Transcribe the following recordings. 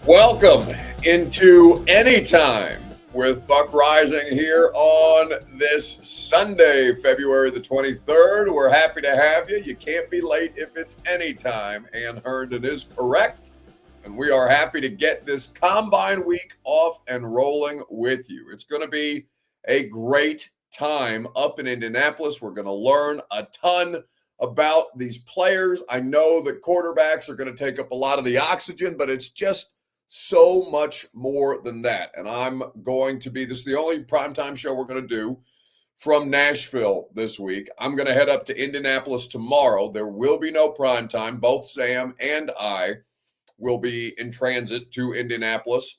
Welcome into Anytime with Buck Rising here on this Sunday, February the 23rd. We're happy to have you. You can't be late if it's anytime. Ann Herndon is correct. And we are happy to get this combine week off and rolling with you. It's going to be a great time up in Indianapolis. We're going to learn a ton about these players. I know that quarterbacks are going to take up a lot of the oxygen, but it's just so much more than that. And I'm going to be, this is the only primetime show we're going to do from Nashville this week. I'm going to head up to Indianapolis tomorrow. There will be no primetime. Both Sam and I will be in transit to Indianapolis.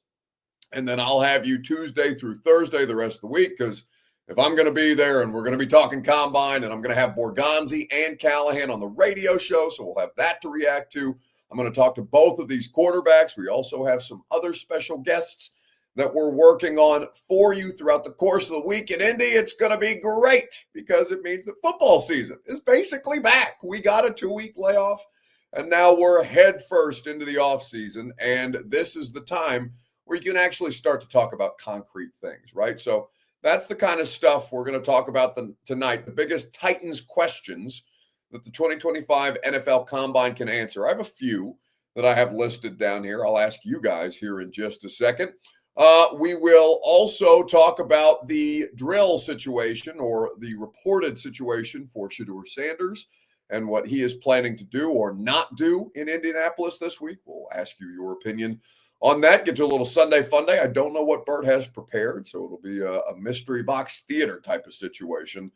And then I'll have you Tuesday through Thursday the rest of the week, because if I'm going to be there and we're going to be talking combine, and I'm going to have Borgonzi and Callahan on the radio show, so we'll have that to react to. I'm going to talk to both of these quarterbacks. We also have some other special guests that we're working on for you throughout the course of the week in Indy. It's going to be great because it means that football season is basically back. We got a 2-week layoff, and now we're head first into the offseason, and this is the time where you can actually start to talk about concrete things, right? So that's the kind of stuff we're going to talk about tonight, the biggest Titans questions that the 2025 NFL Combine can answer. I have a few that I have listed down here. I'll ask you guys here in just a second. We will also talk about the drill situation, or the reported situation for Shedeur Sanders and what he is planning to do or not do in Indianapolis this week. We'll ask you your opinion on that. Get you a little Sunday fun day. I don't know what Bert has prepared, so it'll be a mystery box theater type of situation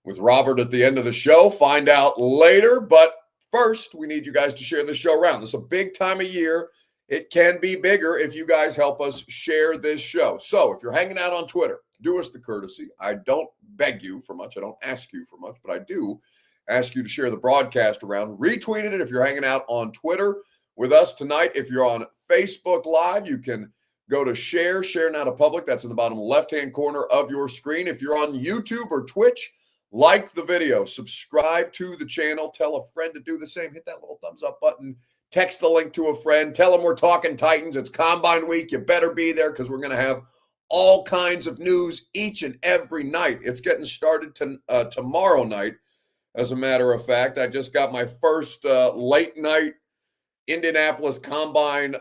with Robert at the end of the show. Find out later. But first, we need you guys to share the show around. This is a big time of year. It can be bigger if you guys help us share this show. So if you're hanging out on Twitter, do us the courtesy. I don't beg you for much. I don't ask you for much, but I do ask you to share the broadcast around. Retweet it if you're hanging out on Twitter with us tonight. If you're on Facebook Live, you can go to share now to public. That's in the bottom left-hand corner of your screen. If you're on YouTube or Twitch, like the video, subscribe to the channel, tell a friend to do the same, hit that little thumbs up button, text the link to a friend, tell them we're talking Titans. It's Combine Week. You better be there, because we're going to have all kinds of news each and every night. It's getting started tomorrow night, as a matter of fact. I just got my first late night Indianapolis Combine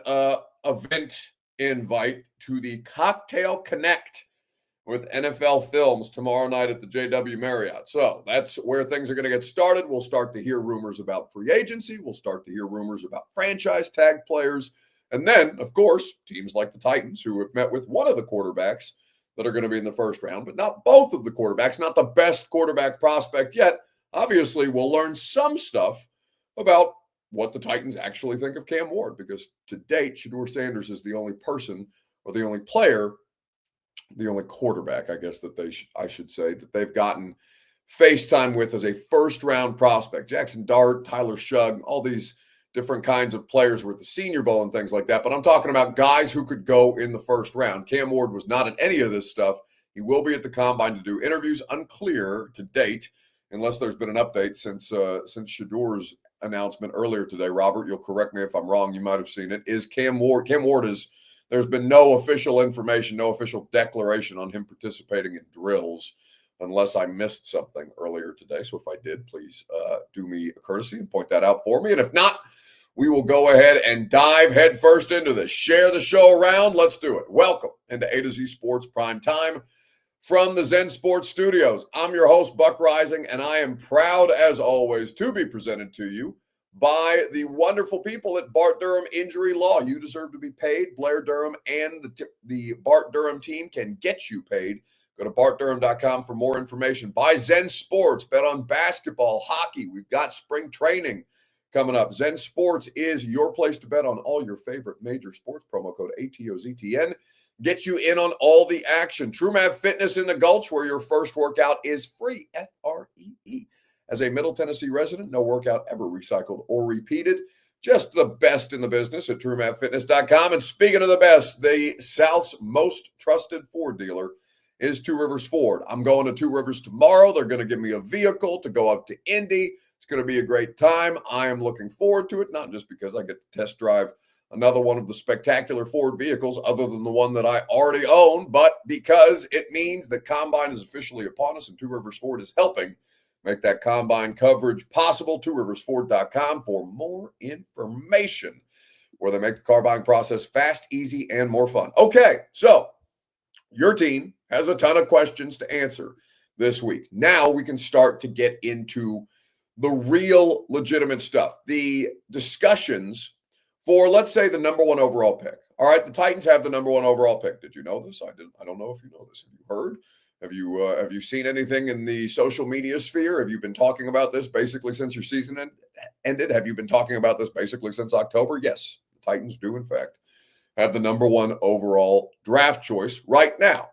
event invite to the Cocktail Connect with NFL Films tomorrow night at the JW Marriott. So that's where things are going to get started. We'll start to hear rumors about free agency. We'll start to hear rumors about franchise tag players. And then, of course, teams like the Titans, who have met with one of the quarterbacks that are going to be in the first round, but not both of the quarterbacks, not the best quarterback prospect yet. Obviously, we'll learn some stuff about what the Titans actually think of Cam Ward, because to date, Shedeur Sanders is the only person, or the only player, the only quarterback, I guess, that I should say, that they've gotten FaceTime with as a first-round prospect. Jackson Dart, Tyler Shugg, all these different kinds of players with the Senior Bowl and things like that. But I'm talking about guys who could go in the first round. Cam Ward was not in any of this stuff. He will be at the Combine to do interviews. Unclear to date, unless there's been an update since Shedeur's announcement earlier today. Robert, you'll correct me if I'm wrong. You might have seen it. Is Cam Ward is... There's been no official information, no official declaration on him participating in drills, unless I missed something earlier today. So if I did, please do me a courtesy and point that out for me. And if not, we will go ahead and dive headfirst into this. Share the show around. Let's do it. Welcome into A to Z Sports Prime Time from the Zen Sports Studios. I'm your host, Buck Rising, and I am proud, as always, to be presented to you by the wonderful people at Bart Durham Injury Law. You deserve to be paid. Blair Durham and the Bart Durham team can get you paid. Go to bartdurham.com for more information. Buy Zen Sports. Bet on basketball, hockey. We've got spring training coming up. Zen Sports is your place to bet on all your favorite major sports. Promo code ATOZTN gets you in on all the action. TrueMav Fitness in the Gulch, where your first workout is free. FREE. As a Middle Tennessee resident, no workout ever recycled or repeated. Just the best in the business at TrueMavFitness.com. And speaking of the best, the South's most trusted Ford dealer is Two Rivers Ford. I'm going to Two Rivers tomorrow. They're going to give me a vehicle to go up to Indy, It's going to be a great time. I am looking forward to it, not just because I get to test drive another one of the spectacular Ford vehicles other than the one that I already own, but because it means the Combine is officially upon us and Two Rivers Ford is helping make that Combine coverage possible. TwoRiversFord.com for more information, where they make the car buying process fast, easy, and more fun. Okay, so your team has a ton of questions to answer this week. Now we can start to get into the real legitimate stuff, the discussions for, let's say, the number one overall pick. All right, the Titans have the number one overall pick. Did you know this? I didn't. I don't know if you know this. Have you heard? Have you seen anything in the social media sphere? Have you been talking about this basically since your season ended? Have you been talking about this basically since October? Yes, the Titans do, in fact, have the number one overall draft choice right now.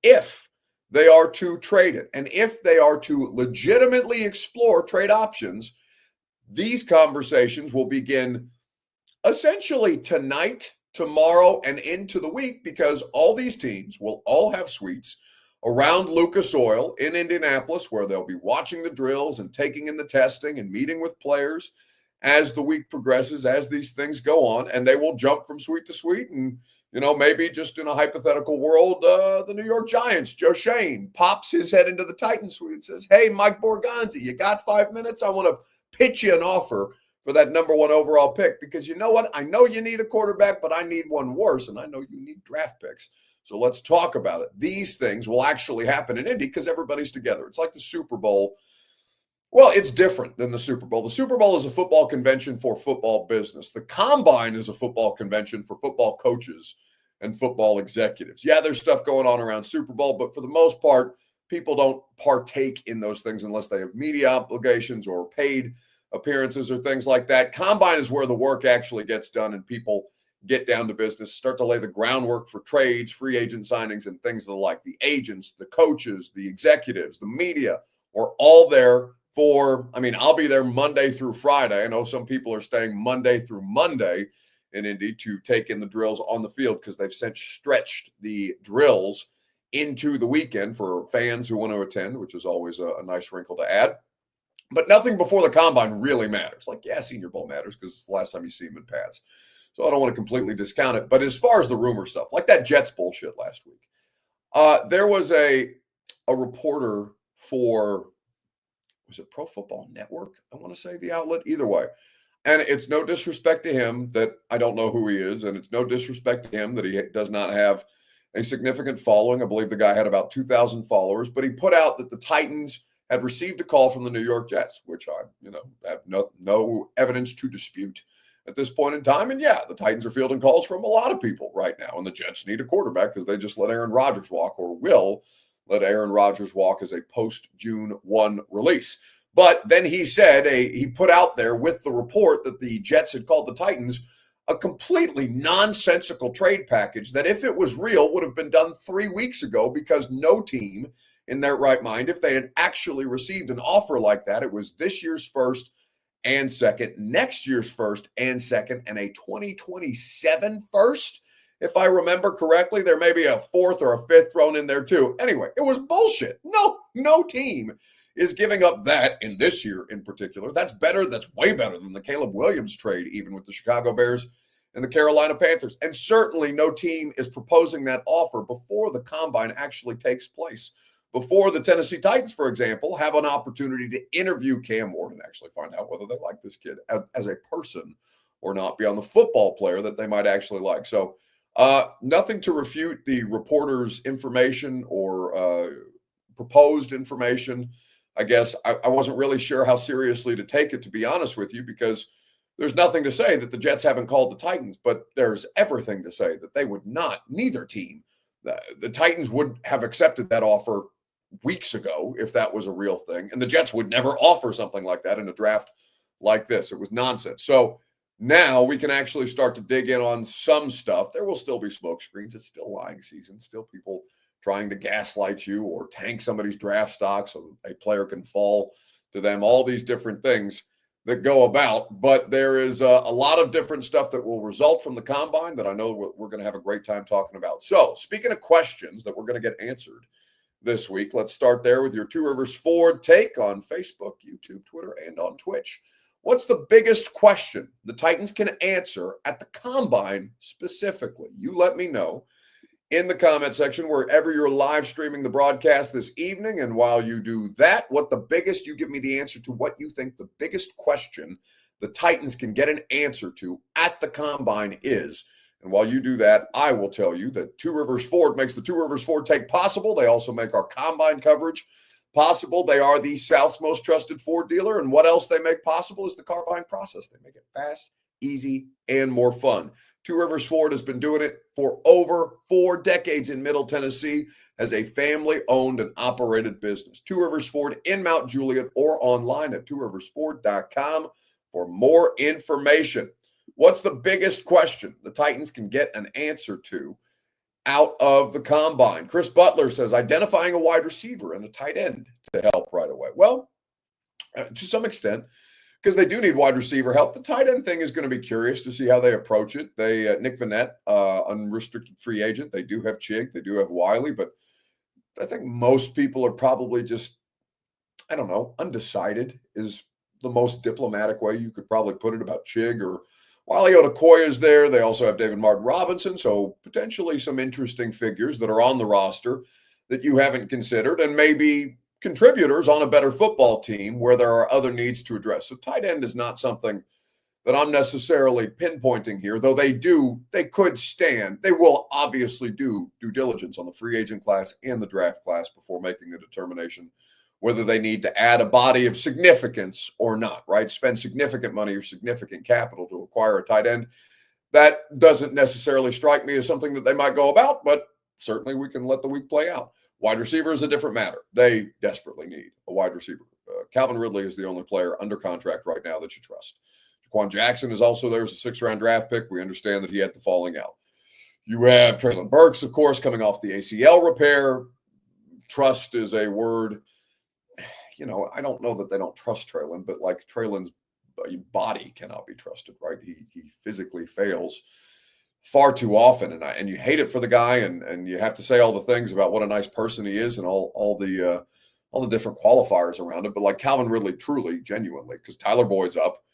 If they are to trade it, and if they are to legitimately explore trade options, these conversations will begin essentially tonight, tomorrow, and into the week, because all these teams will all have suites around Lucas Oil in Indianapolis, where they'll be watching the drills and taking in the testing and meeting with players as the week progresses, as these things go on, and they will jump from suite to suite. And, maybe just in a hypothetical world, the New York Giants, Joe Shane, pops his head into the Titans suite and says, "Hey, Mike Borgonzi, you got 5 minutes? I want to pitch you an offer for that number one overall pick, because you know what? I know you need a quarterback, but I need one worse, and I know you need draft picks. So let's talk about it." These things will actually happen in Indy because everybody's together. It's like the Super Bowl. Well, it's different than the Super Bowl. The Super Bowl is a football convention for football business. The Combine is a football convention for football coaches and football executives. Yeah, there's stuff going on around Super Bowl, but for the most part, people don't partake in those things unless they have media obligations or paid appearances or things like that. Combine is where the work actually gets done and people get down to business, start to lay the groundwork for trades, free agent signings, and things of the like. The agents, the coaches, the executives, the media are all there for, I'll be there Monday through Friday. I know some people are staying Monday through Monday in Indy to take in the drills on the field because they've since stretched the drills into the weekend for fans who want to attend, which is always a nice wrinkle to add. But nothing before the Combine really matters. Like, yeah, Senior Bowl matters because it's the last time you see him in pads. So I don't want to completely discount it. But as far as the rumor stuff, like that Jets bullshit last week, there was a reporter for, was it Pro Football Network? I want to say the outlet. Either way. And it's no disrespect to him that I don't know who he is. And it's no disrespect to him that he does not have a significant following. I believe the guy had about 2,000 followers. But he put out that the Titans had received a call from the New York Jets, which I, have no evidence to dispute at this point in time. And yeah, the Titans are fielding calls from a lot of people right now, and the Jets need a quarterback because they just let Aaron Rodgers walk, or will let Aaron Rodgers walk, as a post-June 1 release. But then he said, he put out there with the report that the Jets had called the Titans a completely nonsensical trade package that, if it was real, would have been done 3 weeks ago, because no team in their right mind, if they had actually received an offer like that, it was this year's first and second, next year's first and second, and a 2027 first. If I remember correctly, there may be a fourth or a fifth thrown in there too. Anyway, it was bullshit. No team is giving up that in this year in particular. That's better. That's way better than the Caleb Williams trade, even with the Chicago Bears and the Carolina Panthers. And certainly no team is proposing that offer before the Combine actually takes place, before the Tennessee Titans, for example, have an opportunity to interview Cam Ward and actually find out whether they like this kid as a person or not, beyond the football player that they might actually like. So nothing to refute the reporter's information or proposed information. I guess I wasn't really sure how seriously to take it, to be honest with you, because there's nothing to say that the Jets haven't called the Titans, but there's everything to say that they would not, neither team. The Titans would have accepted that offer weeks ago if that was a real thing, and the Jets would never offer something like that in a draft like this. It was nonsense. So now we can actually start to dig in on some stuff. There will still be smoke screens. It's still lying season. Still people trying to gaslight you or tank somebody's draft stock so a player can fall to them. All these different things that go about. But there is a lot of different stuff that will result from the Combine that I know we're going to have a great time talking about. So speaking of questions that we're going to get answered this week. Let's start there with your Two Rivers Ford take on Facebook, YouTube, Twitter, and on Twitch. What's the biggest question the Titans can answer at the Combine specifically? You let me know in the comment section wherever you're live streaming the broadcast this evening. And while you do that, you give me the answer to what you think the biggest question the Titans can get an answer to at the Combine is. And while you do that, I will tell you that Two Rivers Ford makes the Two Rivers Ford take possible. They also make our Combine coverage possible. They are the South's most trusted Ford dealer. And what else they make possible is the car buying process. They make it fast, easy, and more fun. Two Rivers Ford has been doing it for over 4 decades in Middle Tennessee as a family-owned and operated business. Two Rivers Ford in Mount Juliet or online at tworiversford.com for more information. What's the biggest question the Titans can get an answer to out of the Combine? Chris Butler says identifying a wide receiver and a tight end to help right away. Well, to some extent, because they do need wide receiver help. The tight end thing is going to be curious to see how they approach it. They Nick Vannett, unrestricted free agent. They do have Chig. They do have Wiley. But I think most people are probably just, I don't know, undecided is the most diplomatic way you could probably put it about Chig or Wiley Odakoya is there. They also have David Martin Robinson. So potentially some interesting figures that are on the roster that you haven't considered and maybe contributors on a better football team where there are other needs to address. So tight end is not something that I'm necessarily pinpointing here, though they will obviously do due diligence on the free agent class and the draft class before making a determination whether they need to add a body of significance or not, right? Spend significant money or significant capital to acquire a tight end. That doesn't necessarily strike me as something that they might go about, but certainly we can let the week play out. Wide receiver is a different matter. They desperately need a wide receiver. Calvin Ridley is the only player under contract right now that you trust. Jaquan Jackson is also there as a 6th-round draft pick. We understand that he had the falling out. You have Treylon Burks, of course, coming off the ACL repair. Trust is a word. I don't know that they don't trust Treylon, but like Treylon's body cannot be trusted, right? He physically fails far too often, and you hate it for the guy, and you have to say all the things about what a nice person he is and all the different qualifiers around it. But like Calvin Ridley, truly, genuinely, because Tyler Boyd's up,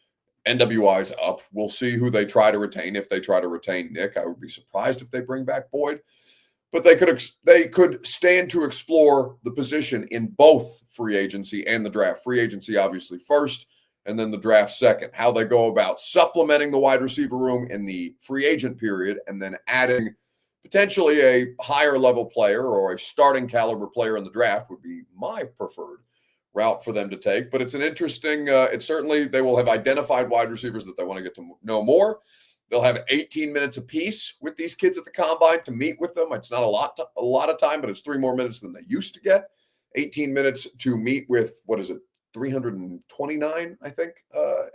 NWI's up. We'll see who they try to retain. If they try to retain Nick, I would be surprised if they bring back Boyd. But they could stand to explore the position in both free agency and the draft. Free agency, obviously, first, and then the draft second. How they go about supplementing the wide receiver room in the free agent period and then adding potentially a higher level player or a starting caliber player in the draft would be my preferred route for them to take. But it's an interesting, it's certainly, they will have identified wide receivers that they want to get to know more. They'll have 18 minutes apiece with these kids at the Combine to meet with them. It's not a lot of time, but it's 3 more minutes than they used to get. 18 minutes to meet with, 329, I think,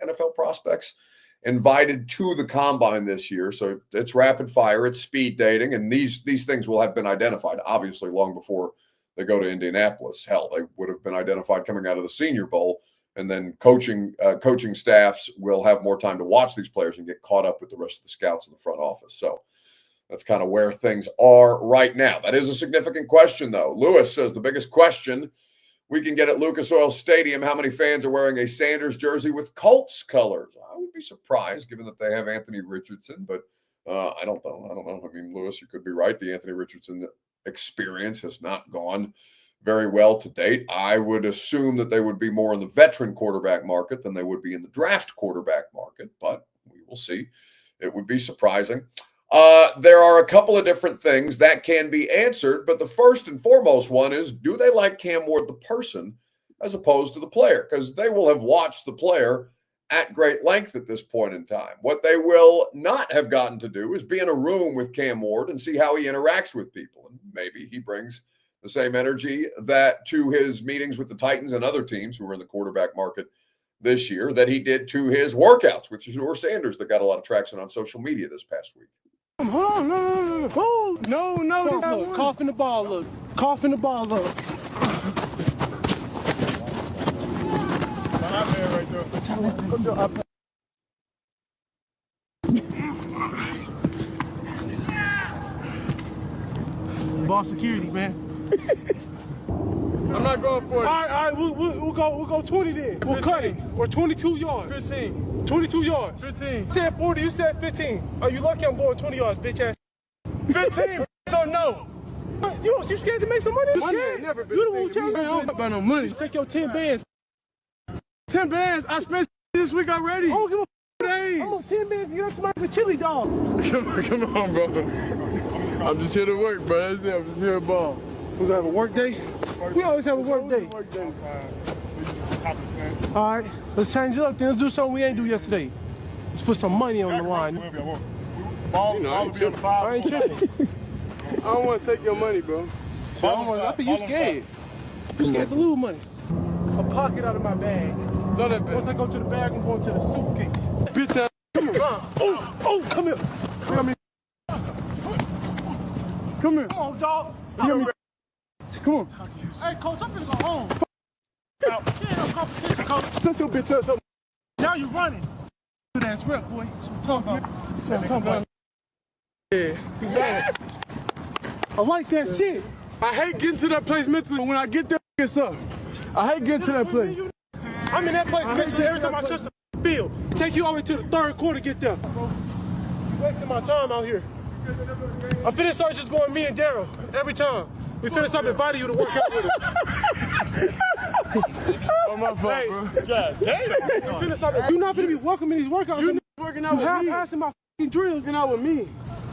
NFL prospects invited to the Combine this year. So it's rapid fire, it's speed dating, and these things will have been identified, obviously, long before they go to Indianapolis. Hell, they would have been identified coming out of the Senior Bowl. And then coaching staffs will have more time to watch these players and get caught up with the rest of the scouts in the front office. So that's kind of where things are right now. That is a significant question, though. Lewis says the biggest question we can get at Lucas Oil Stadium, how many fans are wearing a Sanders jersey with Colts colors? I would be surprised given that they have Anthony Richardson, but I don't know. I mean, Lewis, you could be right. The Anthony Richardson experience has not gone very well to date. I would assume that they would be more in the veteran quarterback market than they would be in the draft quarterback market, but we will see. It would be surprising. There are a couple of different things that can be answered, but the first and foremost one is, do they like Cam Ward, the person, as opposed to the player? Because they will have watched the player at great length at this point in time. What they will not have gotten to do is be in a room with Cam Ward and see how he interacts with people. And maybe he brings the same energy that to his meetings with the Titans and other teams who were in the quarterback market this year that he did to his workouts, which is Shedeur Sanders that got a lot of traction on social media this past week. Hold on, no, this look, coughing the ball, look, coughing the ball, look. Boss security, man. I'm not going for it. All right, we'll go 20 then. We'll 15. Cut it. Or 22 yards. 15. 22 yards. 15. You said 40, you said 15. Are you lucky I'm going 20 yards, bitch ass? 15. So no. You scared to make some money? You scared? Never been. You the one who challenged me. I don't about no money. Take your 10 bands. 10 bands? I spent this week already. I don't give a days. I'm on 10 bands to get up somebody with chili dog. Come on, bro. I'm just here to work, bro. That's it. I'm just here to ball. We gonna have a work day? We always have a work day. All right, let's change it up then. Let's do something we ain't do yesterday. Let's put some money on the line. I ain't tripping. I don't want to take your money, bro. I think you scared. You scared to lose money. A pocket out of my bag. Once I go to the bag, I'm going to the suitcase. Bitch ass. Come here. Oh, come here. Come here. Come here. Come on, dog. Come on. Hey, coach, I'm finna go home. No competition, coach. Shut your bitch ass up. Now you running. Good ass rep, boy. That's what I'm talking about. That's what I'm talking about. Yeah. Yes. I like that shit. I hate getting to that place mentally. When I get there, it's up. I hate getting to that place. I'm in that place mentally every time I touch the field. Take you all the way to the third quarter to get there. You're wasting my time out here. I finna start just going me and Daryl every time. We finna stop inviting you to work out with us. Oh, my fault, bro. God damn. You're not finna be welcoming these workouts. You're working out with me. You're passing my fucking drills. Working out with me.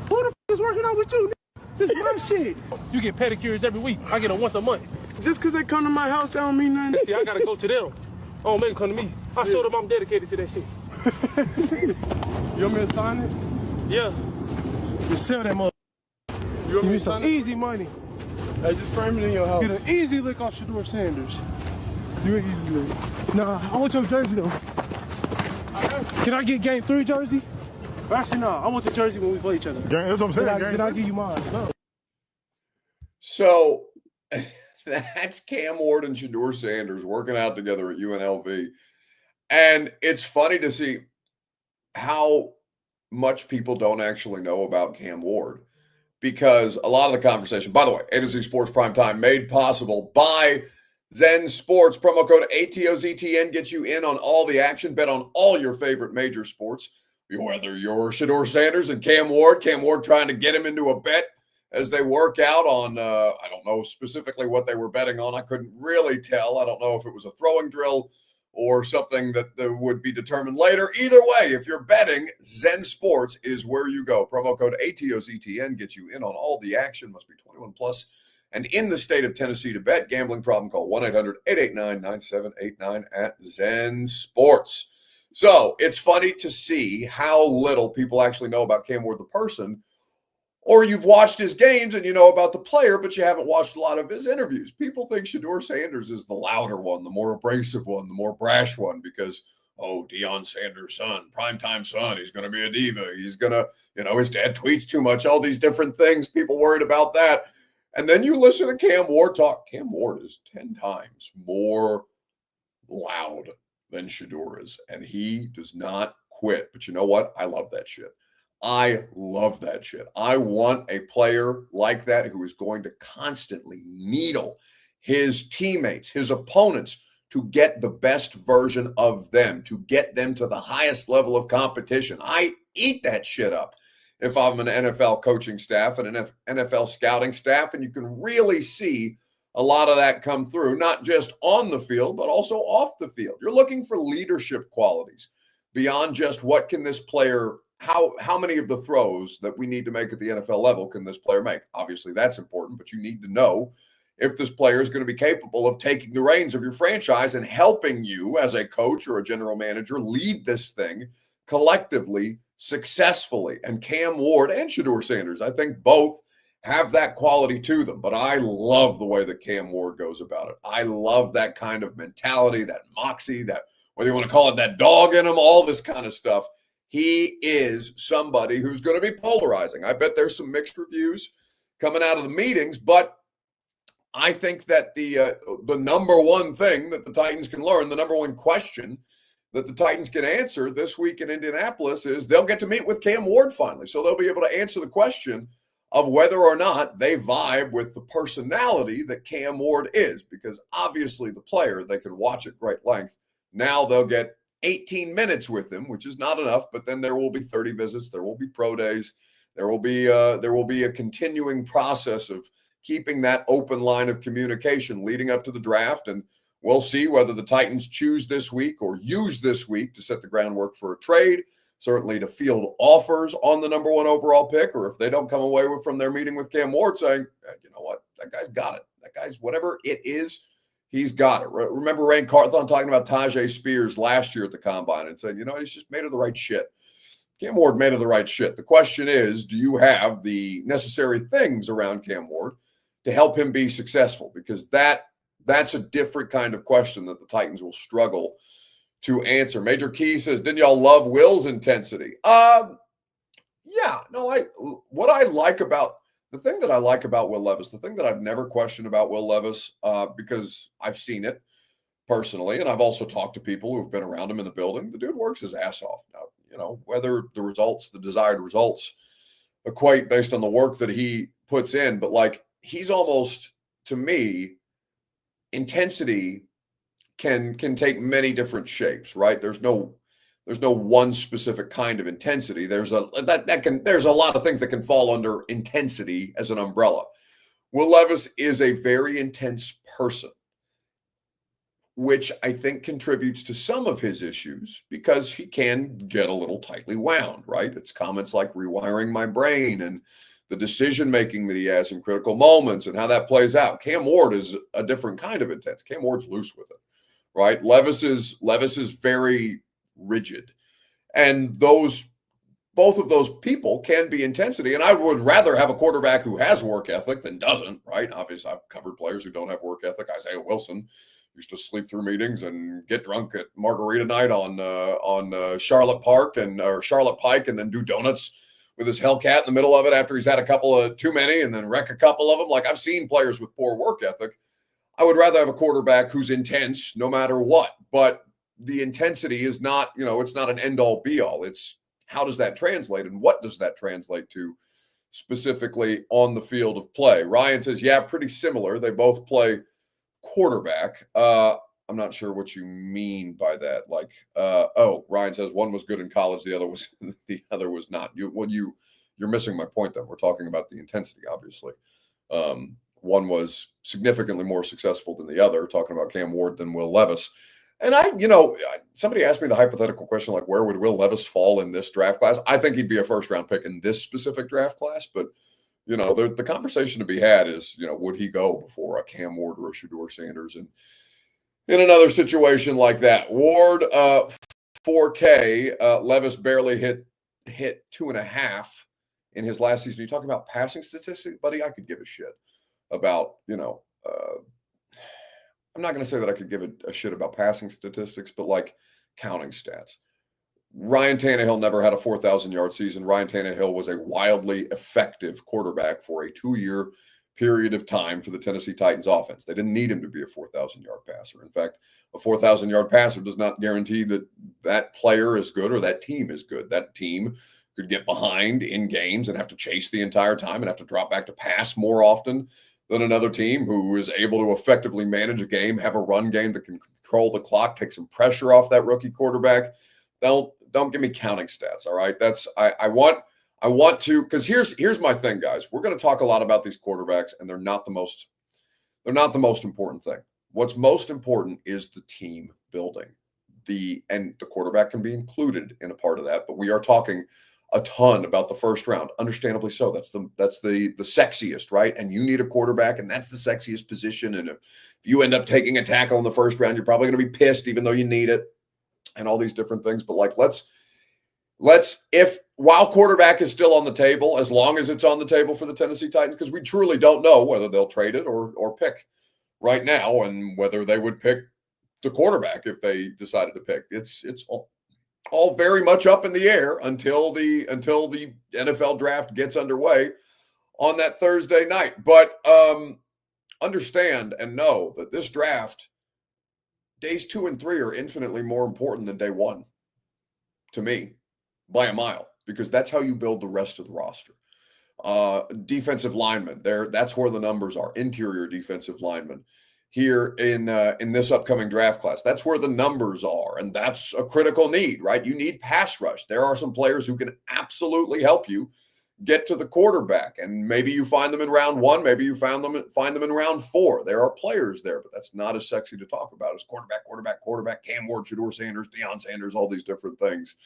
Who the f is working out with you? This is my shit. You get pedicures every week. I get them once a month. Just because they come to my house, that don't mean nothing. See, I gotta go to them. I don't make them come to me. I showed them I'm dedicated to that shit. You want me to sign it? Yeah. You sell that mother. You want me to sign easy money. Hey, just frame it in your house. Get an easy lick off Shedeur Sanders. You an easy lick. Nah, I want your jersey though. Can I get game 3 jersey? Actually, no. I want the jersey when we play each other. That's what I'm saying. Can I give you mine? No. So that's Cam Ward and Shedeur Sanders working out together at UNLV. And it's funny to see how much people don't actually know about Cam Ward, because a lot of the conversation, by the way, A to Z Sports Primetime made possible by Zen Sports. Promo code ATOZTN gets you in on all the action. Bet on all your favorite major sports. Whether you're Shedeur Sanders and Cam Ward trying to get him into a bet as they work out on, I don't know specifically what they were betting on. I couldn't really tell. I don't know if it was a throwing drill or something that would be determined later. Either way, if you're betting, Zen Sports is where you go. Promo code ATOZTN gets you in on all the action. Must be 21 plus and in the state of Tennessee to bet. Gambling problem, call 1-800-889-9789 at Zen Sports. So it's funny to see how little people actually know about Cam Ward, the person, or you've watched his games and you know about the player, but you haven't watched a lot of his interviews. People think Shedeur Sanders is the louder one, the more abrasive one, the more brash one, because, oh, Deion Sanders' son, primetime son, he's going to be a diva. He's going to, his dad tweets too much, all these different things. People worried about that. And then you listen to Cam Ward talk. Cam Ward is 10 times more loud than Shedeur is, and he does not quit. But you know what? I love that shit. I love that shit. I want a player like that who is going to constantly needle his teammates, his opponents, to get the best version of them, to get them to the highest level of competition. I eat that shit up if I'm an NFL coaching staff and an NFL scouting staff, and you can really see a lot of that come through, not just on the field, but also off the field. You're looking for leadership qualities beyond just what can this player, how many of the throws that we need to make at the NFL level can this player make? Obviously, that's important, but you need to know if this player is going to be capable of taking the reins of your franchise and helping you as a coach or a general manager lead this thing collectively, successfully. And Cam Ward and Shedeur Sanders, I think both have that quality to them. But I love the way that Cam Ward goes about it. I love that kind of mentality, that moxie, that whether you want to call it that dog in him, all this kind of stuff. He is somebody who's going to be polarizing. I bet there's some mixed reviews coming out of the meetings, but I think that the number one thing that the Titans can learn, the number one question that the Titans can answer this week in Indianapolis is they'll get to meet with Cam Ward finally. So they'll be able to answer the question of whether or not they vibe with the personality that Cam Ward is, because obviously the player, they can watch at great length. Now they'll get 18 minutes with him, which is not enough, but then there will be 30 visits, there will be pro days, there will be a continuing process of keeping that open line of communication leading up to the draft. And we'll see whether the Titans choose this week or use this week to set the groundwork for a trade, certainly to field offers on the number 1 overall pick, or if they don't come away from their meeting with Cam Ward saying, you know what, that guy's got it. That guy's, whatever it is, he's got it. Remember Ray Carthon talking about Tajay Spears last year at the Combine and saying, you know, he's just made of the right shit. Cam Ward made of the right shit. The question is, do you have the necessary things around Cam Ward to help him be successful? Because that's a different kind of question that the Titans will struggle to answer. Major Key says, didn't y'all love Will's intensity? Yeah, no, the thing that I like about Will Levis, the thing that I've never questioned about Will Levis, because I've seen it personally, and I've also talked to people who've been around him in the building, the dude works his ass off. Now, you know, whether the desired results equate based on the work that he puts in, but like, he's almost, to me, intensity can take many different shapes, right? There's no one specific kind of intensity. There's a lot of things that can fall under intensity as an umbrella. Will Levis is a very intense person, which I think contributes to some of his issues because he can get a little tightly wound, right? It's comments like rewiring my brain and the decision-making that he has in critical moments and how that plays out. Cam Ward is a different kind of intense. Cam Ward's loose with it, right? Levis is very rigid. And both of those people can be intensity. And I would rather have a quarterback who has work ethic than doesn't, right? Obviously, I've covered players who don't have work ethic. Isaiah Wilson used to sleep through meetings and get drunk at margarita night on Charlotte Pike and then do donuts with his Hellcat in the middle of it after he's had a couple of too many and then wreck a couple of them. Like, I've seen players with poor work ethic. I would rather have a quarterback who's intense no matter what. But the intensity is not, it's not an end-all be-all. It's how does that translate and what does that translate to specifically on the field of play? Ryan says, yeah, pretty similar. They both play quarterback. I'm not sure what you mean by that. Like, Ryan says one was good in college, the other was not. You're missing my point. Then we're talking about the intensity, obviously. One was significantly more successful than the other. Talking about Cam Ward than Will Levis. And somebody asked me the hypothetical question, like, where would Will Levis fall in this draft class? I think he'd be a first-round pick in this specific draft class, but. The conversation to be had is, would he go before a Cam Ward or a Shedeur Sanders? And in another situation like that, Ward, 4K, Levis barely hit 2.5 in his last season. You talking about passing statistics, buddy? I could give a shit about, I'm not going to say that I could give a shit about passing statistics, but like counting stats. Ryan Tannehill never had a 4,000-yard season. Ryan Tannehill was a wildly effective quarterback for a 2-year period of time for the Tennessee Titans offense. They didn't need him to be a 4,000-yard passer. In fact, a 4,000-yard passer does not guarantee that player is good or that team is good. That team could get behind in games and have to chase the entire time and have to drop back to pass more often than another team who is able to effectively manage a game, have a run game that can control the clock, take some pressure off that rookie quarterback. Don't give me counting stats. All right. I want to, because here's my thing, guys. We're going to talk a lot about these quarterbacks, and they're not the most important thing. What's most important is the team building. And the quarterback can be included in a part of that, but we are talking a ton about the first round. Understandably so. That's the sexiest, right? And you need a quarterback, and that's the sexiest position. And if you end up taking a tackle in the first round, you're probably going to be pissed, even though you need it. And all these different things. But like, while quarterback is still on the table, as long as it's on the table for the Tennessee Titans, because we truly don't know whether they'll trade it or pick right now, and whether they would pick the quarterback if they decided to pick. It's all very much up in the air until the NFL draft gets underway on that Thursday night. But understand and know that this draft, days 2 and 3 are infinitely more important than day 1 to me by a mile, because that's how you build the rest of the roster. defensive linemen. That's where the numbers are. Interior defensive linemen here in this upcoming draft class. That's where the numbers are, and that's a critical need, right? You need pass rush. There are some players who can absolutely help you get to the quarterback, and maybe you find them in round 1, maybe you find them in round 4. There are players there, but that's not as sexy to talk about as quarterback, Cam Ward, Shedeur Sanders, Deion Sanders, all these different things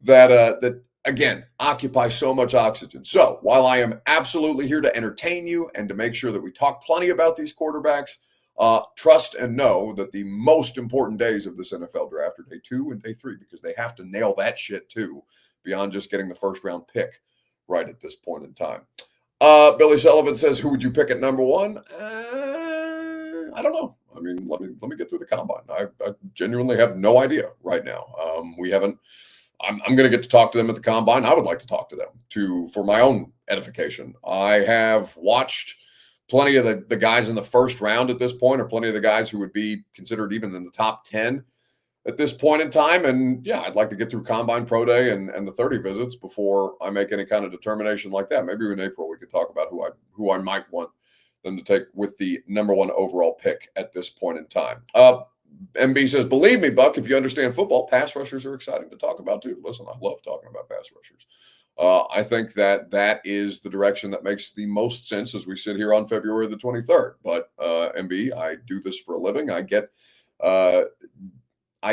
that again occupy so much oxygen. So while I am absolutely here to entertain you and to make sure that we talk plenty about these quarterbacks, trust and know that the most important days of this NFL draft are day 2 and day 3, because they have to nail that shit too, beyond just getting the first round pick right at this point in time. Billy Sullivan says, who would you pick at number 1? I don't know. I mean, let me get through the combine. I genuinely have no idea right now. We haven't. I'm going to get to talk to them at the combine. I would like to talk to them for my own edification. I have watched plenty of the guys in the first round at this point, or plenty of the guys who would be considered even in the top 10 at this point in time. And yeah, I'd like to get through Combine, Pro Day, and the 30 visits before I make any kind of determination like that. Maybe in April we could talk about who I might want them to take with the number 1 overall pick at this point in time. MB says, believe me, Buck, if you understand football, pass rushers are exciting to talk about too. Listen, I love talking about pass rushers. I think that is the direction that makes the most sense as we sit here on February the 23rd. But MB, I do this for a living. I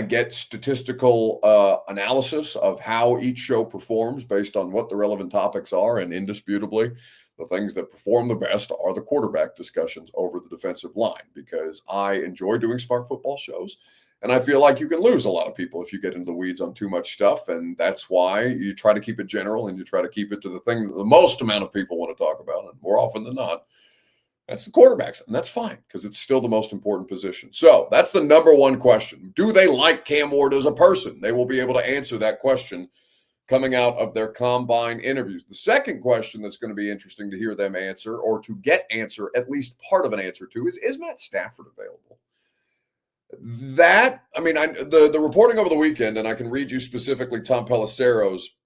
get statistical analysis of how each show performs based on what the relevant topics are, and indisputably, the things that perform the best are the quarterback discussions over the defensive line, because I enjoy doing smart football shows, and I feel like you can lose a lot of people if you get into the weeds on too much stuff, and that's why you try to keep it general and you try to keep it to the thing that the most amount of people want to talk about, and more often than not, that's the quarterbacks, and that's fine because it's still the most important position. So that's the number 1 question. Do they like Cam Ward as a person? They will be able to answer that question coming out of their combine interviews. The second question that's going to be interesting to hear them answer, or to get answer, at least part of an answer to, is Matt Stafford available? The reporting over the weekend, and I can read you specifically Tom Pelissero's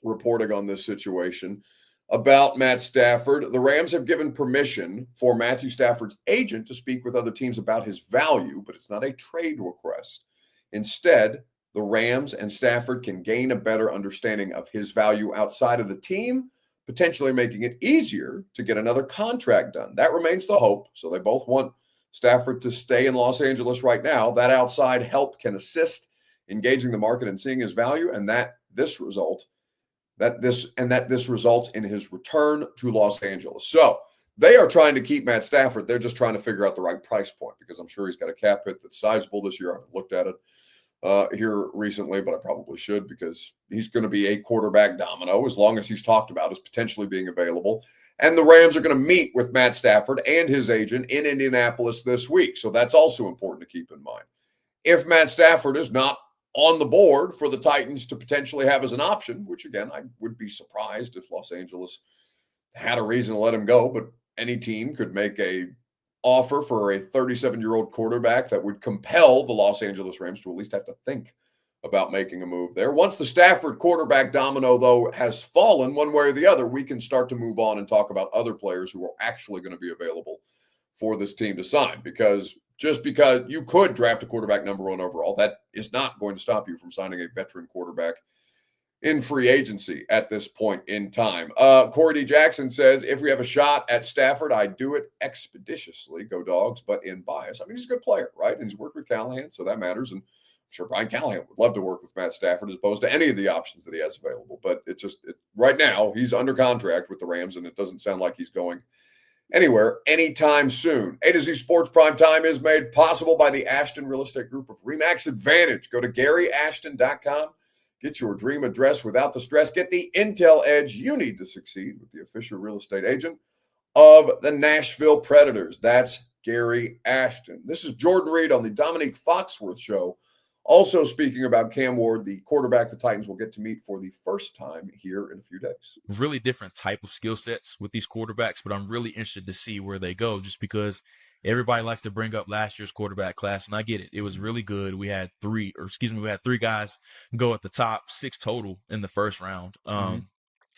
reporting on this situation about Matt Stafford. The Rams have given permission for Matthew Stafford's agent to speak with other teams about his value, but it's not a trade request. Instead, the Rams and Stafford can gain a better understanding of his value outside of the team, potentially making it easier to get another contract done. That remains the hope. So they both want Stafford to stay in Los Angeles right now. That outside help can assist engaging the market and seeing his value, and that this results in his return to Los Angeles. So they are trying to keep Matt Stafford. They're just trying to figure out the right price point, because I'm sure he's got a cap hit that's sizable this year. I haven't looked at it here recently, but I probably should, because he's going to be a quarterback domino as long as he's talked about as potentially being available. And the Rams are going to meet with Matt Stafford and his agent in Indianapolis this week. So that's also important to keep in mind. If Matt Stafford is not on the board for the Titans to potentially have as an option, which again, I would be surprised if Los Angeles had a reason to let him go, but any team could make a offer for a 37-year-old quarterback that would compel the Los Angeles Rams to at least have to think about making a move there. Once the Stafford quarterback domino, though, has fallen one way or the other, we can start to move on and talk about other players who are actually going to be available for this team to sign, because just because you could draft a quarterback number 1 overall, that is not going to stop you from signing a veteran quarterback in free agency at this point in time. Corey D. Jackson says, if we have a shot at Stafford, I'd do it expeditiously. Go Dogs, but in bias. I mean, he's a good player, right? And he's worked with Callahan, so that matters. And I'm sure Brian Callahan would love to work with Matt Stafford as opposed to any of the options that he has available. But right now, he's under contract with the Rams, and it doesn't sound like he's going anywhere anytime soon. A to Z Sports Prime Time is made possible by the Ashton Real Estate Group of RE/MAX Advantage. Go to GaryAshton.com. Get your dream address without the stress. Get the intel edge you need to succeed with the official real estate agent of the Nashville Predators. That's Gary Ashton. This is Jordan Reed on the Dominique Foxworth Show. Also speaking about Cam Ward, the quarterback the Titans will get to meet for the first time here in a few days. Really different type of skill sets with these quarterbacks, but I'm really interested to see where they go, just because everybody likes to bring up last year's quarterback class, and I get it. It was really good. We had three guys go at the top 6 total in the first round.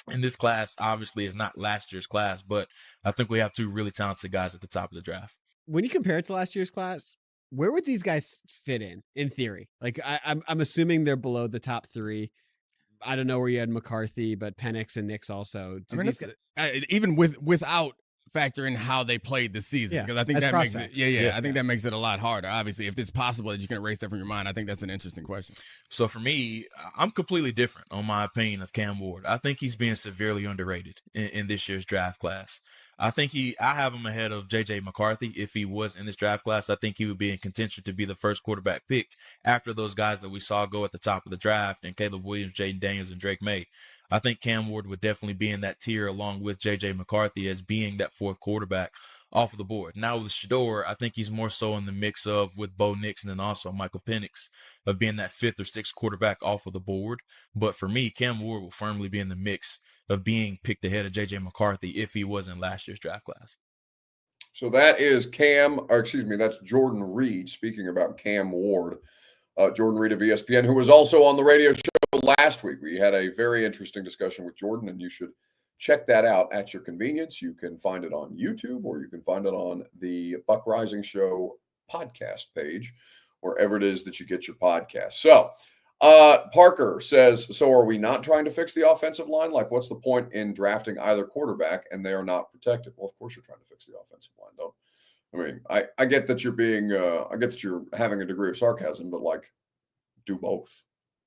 And this class obviously is not last year's class, but I think we have two really talented guys at the top of the draft. When you compare it to last year's class, where would these guys fit in theory? Like I'm assuming they're below the top 3. I don't know where you had McCarthy, but Penix and Nix also. I mean, even without factor in how they played this season, because I think that prospects. makes it. I think that makes it a lot harder. Obviously, if it's possible that you can erase that from your mind, I think that's an interesting question. So for me, I'm completely different on my opinion of Cam Ward. I think he's being severely underrated in this year's draft class. I have him ahead of J.J. McCarthy. If he was in this draft class, I think he would be in contention to be the first quarterback picked after those guys that we saw go at the top of the draft, and Caleb Williams, Jaden Daniels, and Drake May. I think Cam Ward would definitely be in that tier along with J.J. McCarthy as being that fourth quarterback off of the board. Now with Shedeur, I think he's more so in the mix of with Bo Nix and then also Michael Penix of being that fifth or sixth quarterback off of the board. But for me, Cam Ward will firmly be in the mix of being picked ahead of J.J. McCarthy if he was in last year's draft class. So that is that's Jordan Reed speaking about Cam Ward. Jordan Reed of ESPN, who was also on the radio show last week. We had a very interesting discussion with Jordan, and you should check that out at your convenience. You can find it on YouTube, or you can find it on the Buck Rising Show podcast page, wherever it is that you get your podcast. So Parker says, so are we not trying to fix the offensive line? Like, what's the point in drafting either quarterback and they are not protected? Well, of course you're trying to fix the offensive line. I get that you're being, I get that you're having a degree of sarcasm, but like, do both.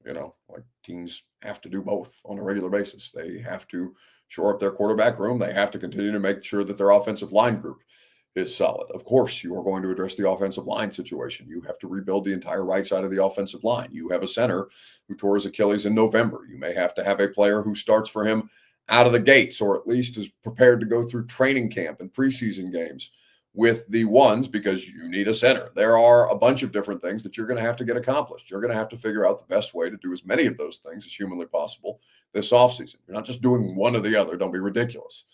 Like teams have to do both on a regular basis. They have to shore up their quarterback room. They have to continue to make sure that their offensive line group is solid. Of course, you are going to address the offensive line situation. You have to rebuild the entire right side of the offensive line. You have a center who tore his Achilles in November. You may have to have a player who starts for him out of the gates, or at least is prepared to go through training camp and preseason games with the ones, because you need a center. There are a bunch of different things that you're going to have to get accomplished. You're going to have to figure out the best way to do as many of those things as humanly possible this offseason. You're not just doing one or the other. Don't be ridiculous.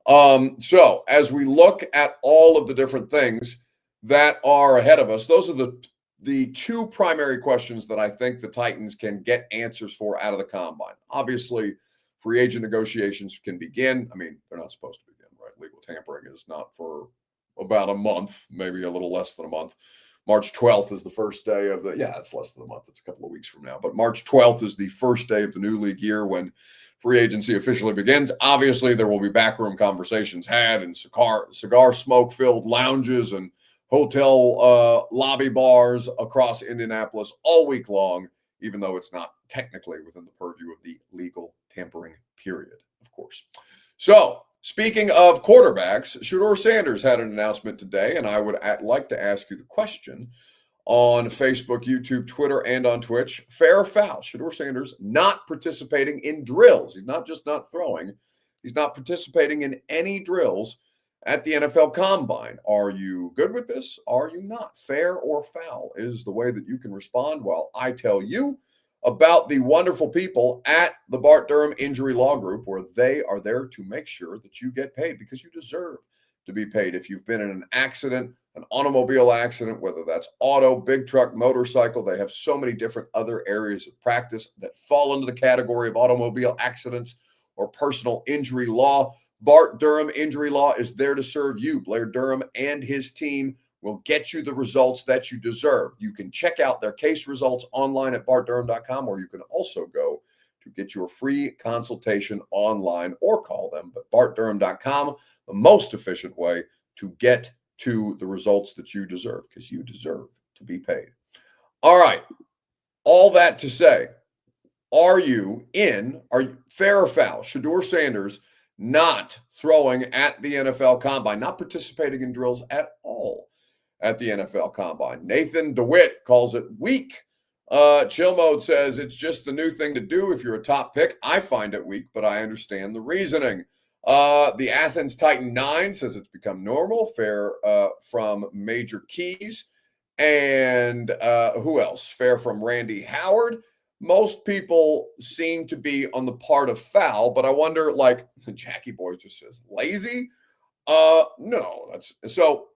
So as we look at all of the different things that are ahead of us, those are the two primary questions that I think the Titans can get answers for out of the combine. Obviously, free agent negotiations can begin. I mean, they're not supposed to begin, right? Legal tampering is not for about a month, maybe a little less than a month. March 12th is the first day of it's less than a month. It's a couple of weeks from now. But March 12th is the first day of the new league year when free agency officially begins. Obviously, there will be backroom conversations had and cigar smoke-filled lounges and hotel lobby bars across Indianapolis all week long, even though it's not technically within the purview of the legal tampering period, of course. So, speaking of quarterbacks, Shedeur Sanders had an announcement today, and I would like to ask you the question on Facebook, YouTube, Twitter, and on Twitch. Fair or foul? Shedeur Sanders not participating in drills. He's not just not throwing. He's not participating in any drills at the NFL Combine. Are you good with this? Are you not? Fair or foul is the way that you can respond while I tell you about the wonderful people at the Bart Durham Injury Law Group, where they are there to make sure that you get paid because you deserve to be paid. If you've been in an accident, an automobile accident, whether that's auto, big truck, motorcycle, they have so many different other areas of practice that fall into the category of automobile accidents or personal injury law. Bart Durham Injury Law is there to serve you. Blair Durham and his team will get you the results that you deserve. You can check out their case results online at bartdurham.com, or you can also go to get your free consultation online or call them. But bartdurham.com, the most efficient way to get to the results that you deserve, because you deserve to be paid. All right. All that to say, are you fair or foul? Shedeur Sanders not throwing at the NFL Combine, not participating in drills at all at the NFL Combine. Nathan DeWitt calls it weak. Chill Mode says it's just the new thing to do if you're a top pick. I find it weak, but I understand the reasoning. The Athens Titan 9 says it's become normal. Fair from Major Keys. And who else? Fair from Randy Howard. Most people seem to be on the part of foul, but I wonder, like Jackie Boy just says, lazy? No, so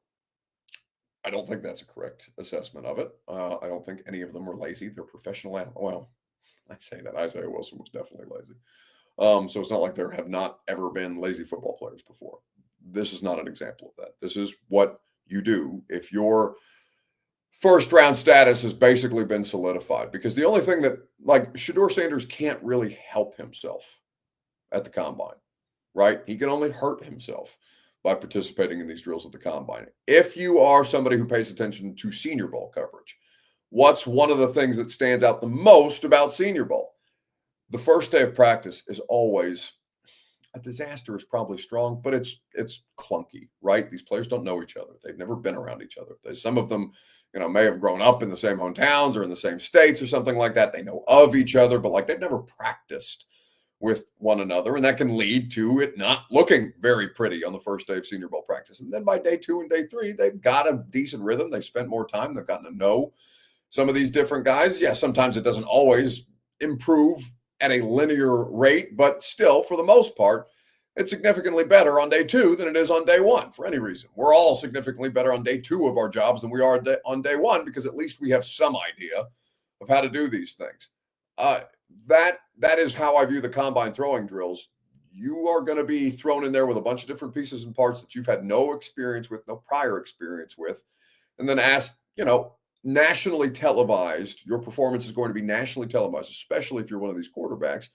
I don't think that's a correct assessment of it. I don't think any of them are lazy. They're professional. Well, I say that. Isaiah Wilson was definitely lazy. So it's not like there have not ever been lazy football players before. This is not an example of that. This is what you do if your first round status has basically been solidified, because the only thing that, like, Shedeur Sanders can't really help himself at the combine, right? He can only hurt himself by participating in these drills at the combine. If you are somebody who pays attention to Senior Bowl coverage, what's one of the things that stands out the most about Senior Bowl? The first day of practice is always a disaster, is probably strong, but it's clunky, right? These players don't know each other. They've never been around each other. Some of them, may have grown up in the same hometowns or in the same states or something like that. They know of each other, but like they've never practiced with one another. And that can lead to it not looking very pretty on the first day of Senior Bowl practice. And then by day 2 and day 3, they've got a decent rhythm. They've spent more time. They've gotten to know some of these different guys. Yeah, sometimes it doesn't always improve at a linear rate, but still, for the most part, it's significantly better on day 2 than it is on day 1 for any reason. We're all significantly better on day 2 of our jobs than we are on day 1, because at least we have some idea of how to do these things. That is how I view the combine throwing drills. You are going to be thrown in there with a bunch of different pieces and parts that you've had no experience with, no prior experience with, and then asked, nationally televised. Your performance is going to be nationally televised, especially if you're one of these quarterbacks,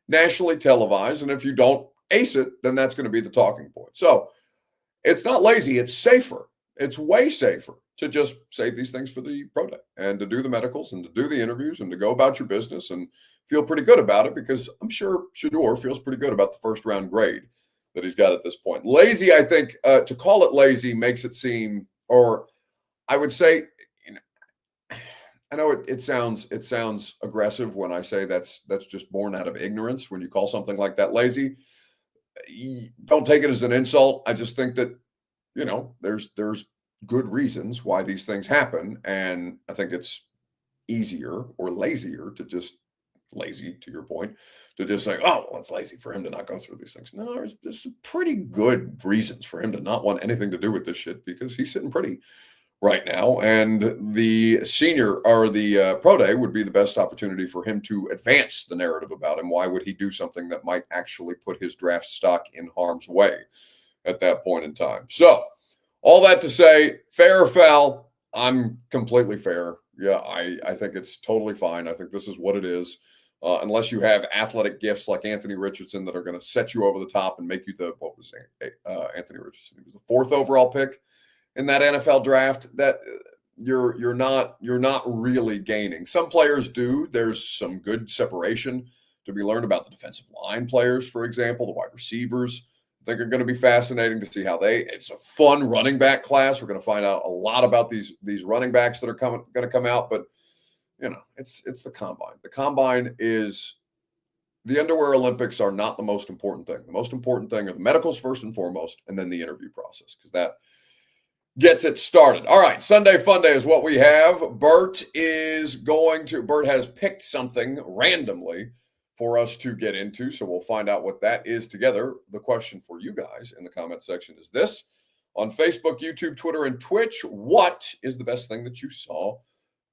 nationally televised. And if you don't ace it, then that's going to be the talking point. So it's not lazy. It's safer. It's way safer to just save these things for the pro day and to do the medicals and to do the interviews and to go about your business and feel pretty good about it, because I'm sure Shedeur feels pretty good about the first round grade that he's got at this point. Lazy, I think, to call it lazy makes it seem, or I would say, I know it sounds aggressive when I say that's just born out of ignorance. When you call something like that lazy, don't take it as an insult. I just think that, there's good reasons why these things happen. And I think it's easier or lazier to just, lazy to your point, to just say, oh, well, it's lazy for him to not go through these things. No, there's pretty good reasons for him to not want anything to do with this shit, because he's sitting pretty right now. And the senior or the pro day would be the best opportunity for him to advance the narrative about him. Why would he do something that might actually put his draft stock in harm's way at that point in time? So all that to say, fair or foul, I'm completely fair. Yeah, I think it's totally fine. I think this is what it is. Unless you have athletic gifts like Anthony Richardson that are going to set you over the top and make you Anthony Richardson? He was the 4th overall pick in that NFL draft. That you're not really gaining. Some players do. There's some good separation to be learned about the defensive line players, for example, the wide receivers. I think are going to be fascinating to see how it's a fun running back class. We're going to find out a lot about these running backs that are going to come out, but it's the combine. The combine is, the underwear Olympics are not the most important thing. The most important thing are the medicals first and foremost, and then the interview process, because that gets it started. All right, Sunday Fun Day is what we have. Bert has picked something randomly for us to get into, so we'll find out what that is together. The question for you guys in the comment section is this: on Facebook, YouTube, Twitter, and Twitch, what is the best thing that you saw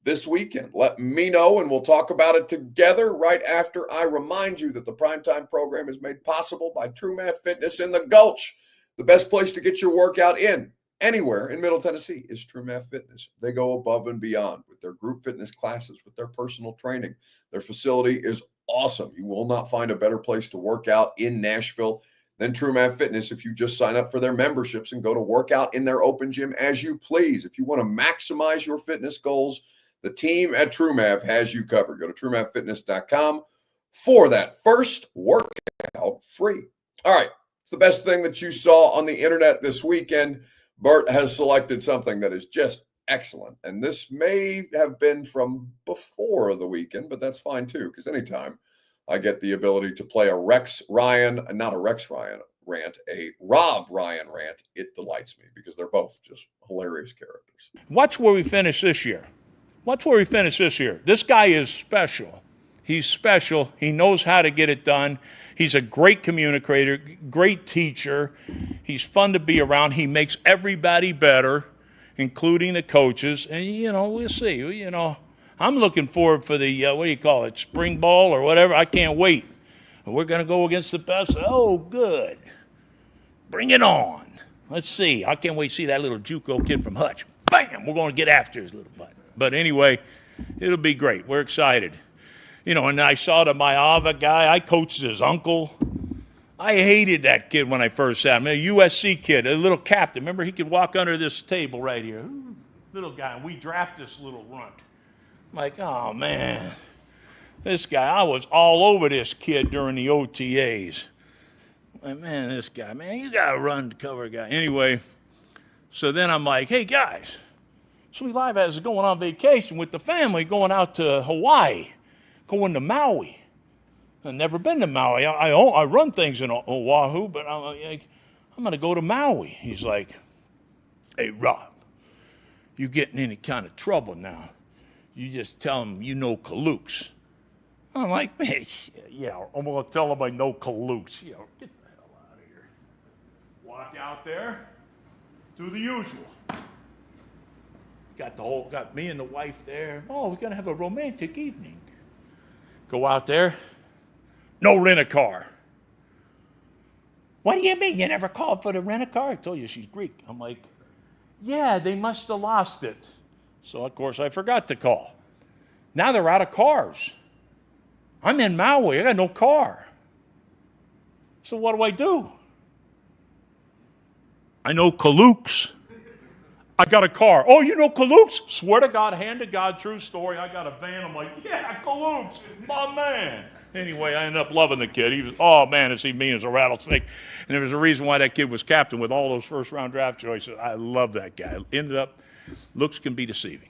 this weekend? Let me know, and we'll talk about it together right after I remind you that the Primetime program is made possible by True Math Fitness in the Gulch. The best place to get your workout in anywhere in Middle Tennessee is True Math Fitness. They go above and beyond with their group fitness classes, with their personal training. Their facility is awesome. You will not find a better place to work out in Nashville than True Math Fitness if you just sign up for their memberships and go to work out in their open gym as you please. If you want to maximize your fitness goals, the team at True Math has you covered. Go to TrueMathFitness.com for that first workout free. All right. It's the best thing that you saw on the internet this weekend. Bert has selected something that is just excellent. And this may have been from before the weekend, but that's fine too, because anytime I get the ability to play a Rob Ryan rant, it delights me, because they're both just hilarious characters. Watch where we finish this year. This guy is special. He's special. He knows how to get it done. He's a great communicator, great teacher. He's fun to be around. He makes everybody better, including the coaches. And, we'll see. I'm looking forward for the, spring ball or whatever. I can't wait. We're going to go against the best. Oh, good. Bring it on. Let's see. I can't wait to see that little JUCO kid from Hutch. Bam! We're going to get after his little butt. But anyway, it'll be great. We're excited. You know, and I saw the Mayava guy. I coached his uncle. I hated that kid when I first saw him. A USC kid, a little captain. Remember, he could walk under this table right here. Little guy. And we draft this little runt. I'm like, oh, man. This guy, I was all over this kid during the OTAs. Like, man, this guy, man, you got to run to cover a guy. Anyway, so then I'm like, hey, guys, Sweet Live is going on vacation with the family, going out to Hawaii, going to Maui. I've never been to Maui. I run things in Oahu, but I'm like, I'm going to go to Maui. He's like, hey, Rob, you get in any kind of trouble now, you just tell him you know Kalooks. I'm like, man, yeah, I'm going to tell him I know Kalooks. You know, get the hell out of here. Walk out there, do the usual. Got me and the wife there. Oh, we're going to have a romantic evening. Go out there, no rent-a-car. What do you mean? You never called for the rent-a-car? I told you she's Greek. I'm like, yeah, they must have lost it. So, of course, I forgot to call. Now they're out of cars. I'm in Maui. I got no car. So what do? I know Kalooks. I got a car. Oh, you know Kalooks? Swear to God, hand to God, true story. I got a van. I'm like, yeah, Kalooks, my man. Anyway, I ended up loving the kid. He was, oh, man, is he mean as a rattlesnake. And there was a reason why that kid was captain with all those first-round draft choices. I love that guy. Ended up, looks can be deceiving.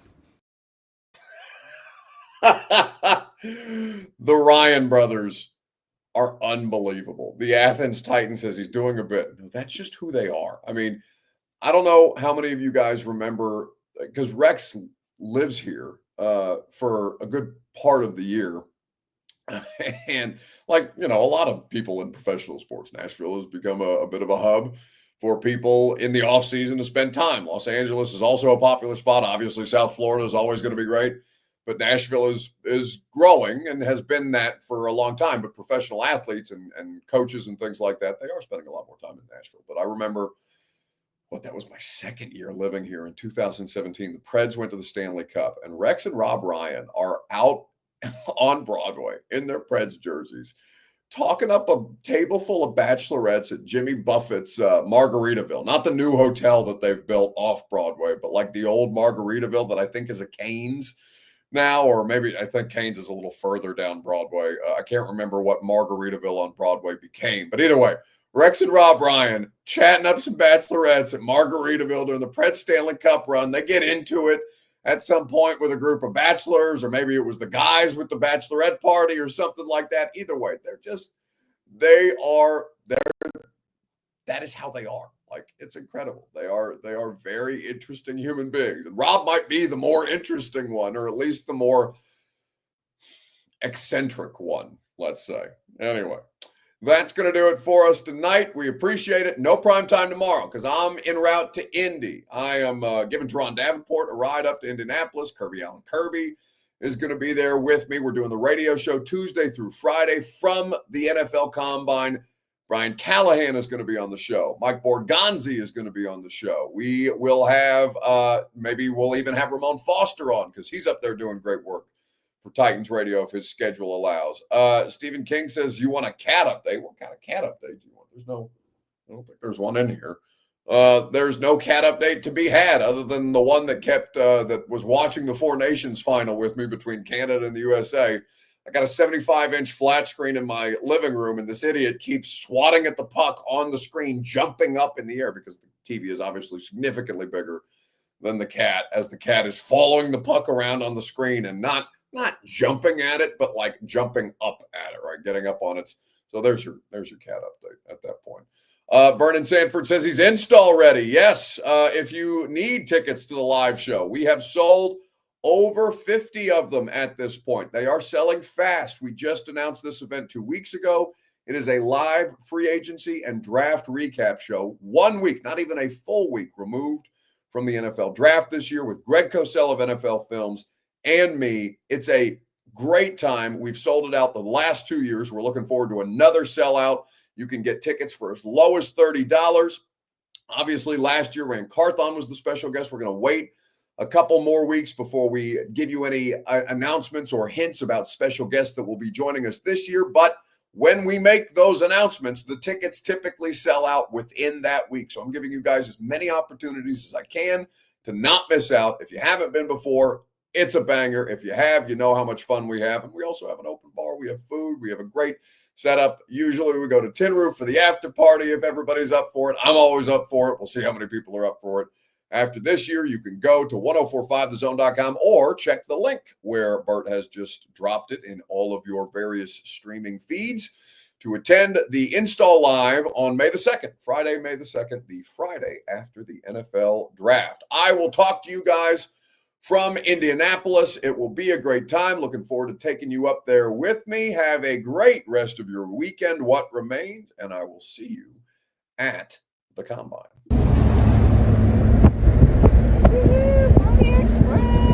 The Ryan brothers are unbelievable. The Athens Titan says he's doing a bit. No, that's just who they are. I mean, I don't know how many of you guys remember, because Rex lives here for a good part of the year. And like, you know, a lot of people in professional sports, Nashville has become a bit of a hub for people in the off season to spend time. Los Angeles is also a popular spot. Obviously, South Florida is always going to be great. But Nashville is growing and has been that for a long time. But professional athletes and coaches and things like that, they are spending a lot more time in Nashville. But I remember, that was my second year living here in 2017. The Preds went to the Stanley Cup, and Rex and Rob Ryan are out on Broadway in their Preds jerseys, talking up a table full of bachelorettes at Jimmy Buffett's Margaritaville. Not the new hotel that they've built off Broadway, but like the old Margaritaville that I think is a Cane's now, or maybe I think Cane's is a little further down Broadway. I can't remember what Margaritaville on Broadway became, but either way, Rex and Rob Ryan chatting up some bachelorettes at Margaritaville during the Preds Stanley Cup run. They get into it at some point with a group of bachelors, or maybe it was the guys with the bachelorette party or something like that. Either way, that is how they are. Like, it's incredible. They are very interesting human beings. And Rob might be the more interesting one, or at least the more eccentric one, let's say. Anyway, that's going to do it for us tonight. We appreciate it. No prime time tomorrow because I'm en route to Indy. I am giving Teron Davenport a ride up to Indianapolis. Kirby Allen Kirby is going to be there with me. We're doing the radio show Tuesday through Friday from the NFL Combine. Brian Callahan is going to be on the show. Mike Borgonzi is going to be on the show. We will have, maybe we'll even have Ramon Foster on because he's up there doing great work for Titans Radio if his schedule allows. Stephen King says, you want a cat update? What kind of cat update do you want? I don't think there's one in here. There's no cat update to be had other than the one that that was watching the Four Nations final with me between Canada and the USA. I got a 75-inch flat screen in my living room, and this idiot keeps swatting at the puck on the screen, jumping up in the air because the TV is obviously significantly bigger than the cat, as the cat is following the puck around on the screen and not jumping at it, but like jumping up at it, right? Getting up on it. So there's your cat update at that point. Vernon Sanford says he's install ready. Yes, if you need tickets to the live show, we have sold over 50 of them at this point. They are selling fast. We just announced this event 2 weeks ago. It is a live free agency and draft recap show. 1 week, not even a full week, removed from the NFL draft this year with Greg Cosell of NFL Films and me. It's a Great time. We've sold it out the last 2 years. We're looking forward to another sellout. You can get tickets for as low as $30. Obviously, last year, Rand Carthon was the special guest. We're going to wait a couple more weeks before we give you any announcements or hints about special guests that will be joining us this year. But when we make those announcements, the tickets typically sell out within that week. So I'm giving you guys as many opportunities as I can to not miss out. If you haven't been before, it's a banger. If you have, you know how much fun we have. And we also have an open bar. We have food. We have a great setup. Usually we go to Tin Roof for the after party if everybody's up for it. I'm always up for it. We'll see how many people are up for it. After this year, you can go to 1045thezone.com or check the link where Bert has just dropped it in all of your various streaming feeds to attend the Install Live on May the 2nd, Friday, May the 2nd, the Friday after the NFL draft. I will talk to you guys from Indianapolis. It will be a great time. Looking forward to taking you up there with me. Have a great rest of your weekend, what remains, and I will see you at the Combine. Pony Express.